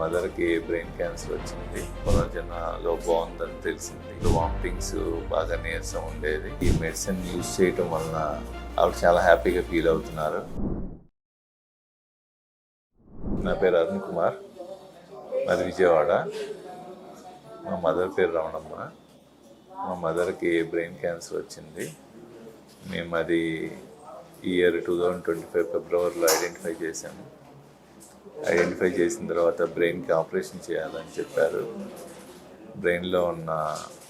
మదర్కి brain cancer వచ్చింది. పునర్జన్మలో బాగుందని తెలిసింది. వామిటింగ్స్ బాగా నీరసం ఉండేది. ఈ మెడిసిన్ యూజ్ చేయటం వలన ఆవిడ చాలా హ్యాపీగా ఫీల్ అవుతున్నారు. నా పేరు అరుణ్ కుమార్, మాది విజయవాడ. మా మదర్ పేరు రమణమ్మ. మా మదర్కి బ్రెయిన్ క్యాన్సర్ వచ్చింది. మేము అది ఈ ఇయర్ 2025 ఫిబ్రవరిలో ఐడెంటిఫై చేశాము. ఐడెంటిఫై చేసిన తర్వాత బ్రెయిన్కి ఆపరేషన్ చేయాలని చెప్పారు, బ్రెయిన్లో ఉన్న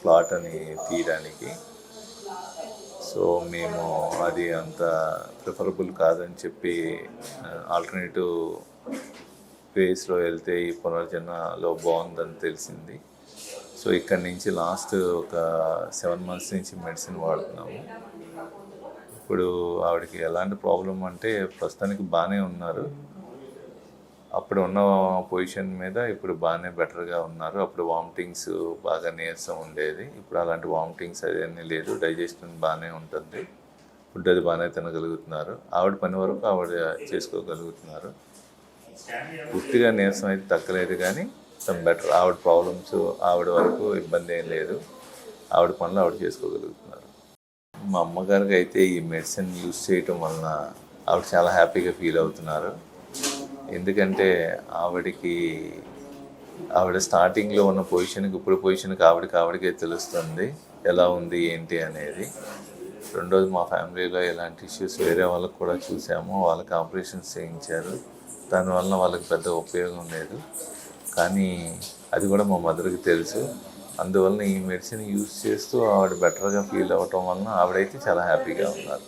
క్లాట్ని తీయడానికి. సో మేము అది అంత ప్రిఫరబుల్ కాదని చెప్పి ఆల్టర్నేటివ్ వేస్లో వెళ్తే ఈ పునర్జన్మలో బాగుందని తెలిసింది. సో ఇక్కడి నుంచి లాస్ట్ ఒక 7 months నుంచి మెడిసిన్ వాడుతున్నాము. ఇప్పుడు ఆవిడకి ఎలాంటి ప్రాబ్లం అంటే ప్రస్తుతానికి బాగానే ఉన్నారు. అప్పుడు ఉన్న పొజిషన్ మీద ఇప్పుడు బాగానే బెటర్గా ఉన్నారు. అప్పుడు వామిటింగ్స్ బాగా నీరసం ఉండేది. ఇప్పుడు అలాంటి వామిటింగ్స్ అదేమీ లేదు. డైజెషన్ బాగానే ఉంటుంది. ఫుడ్ అది బాగానే తినగలుగుతున్నారు. ఆవిడ పని వరకు ఆవిడ చేసుకోగలుగుతున్నారు. పూర్తిగా నీరసం అయితే తగ్గలేదు, కానీ బెటర్. ఆవిడ ప్రాబ్లమ్స్ ఆవిడ వరకు ఇబ్బంది ఏం లేదు. ఆవిడ పనులు ఆవిడ చేసుకోగలుగుతున్నారు. మా అమ్మగారికి అయితే ఈ మెడిసిన్ యూజ్ చేయటం వలన ఆవిడ చాలా హ్యాపీగా ఫీల్ అవుతున్నారు. ఎందుకంటే ఆవిడ స్టార్టింగ్లో ఉన్న పొజిషన్కి ఇప్పుడు పొజిషన్కి ఆవిడకే తెలుస్తుంది ఎలా ఉంది ఏంటి అనేది. రెండోది, మా ఫ్యామిలీలో ఎలాంటి ఇష్యూస్ వేరే వాళ్ళకి కూడా చూసాము. వాళ్ళకి ఆపరేషన్స్ చేయించారు. దానివల్ల వాళ్ళకి పెద్ద ఉపయోగం లేదు, కానీ అది కూడా మా మదర్కి తెలుసు. అందువలన ఈ మెడిసిన్ యూజ్ చేస్తూ ఆవిడ బెటర్గా ఫీల్ అవ్వటం వలన ఆవిడైతే చాలా హ్యాపీగా ఉన్నారు.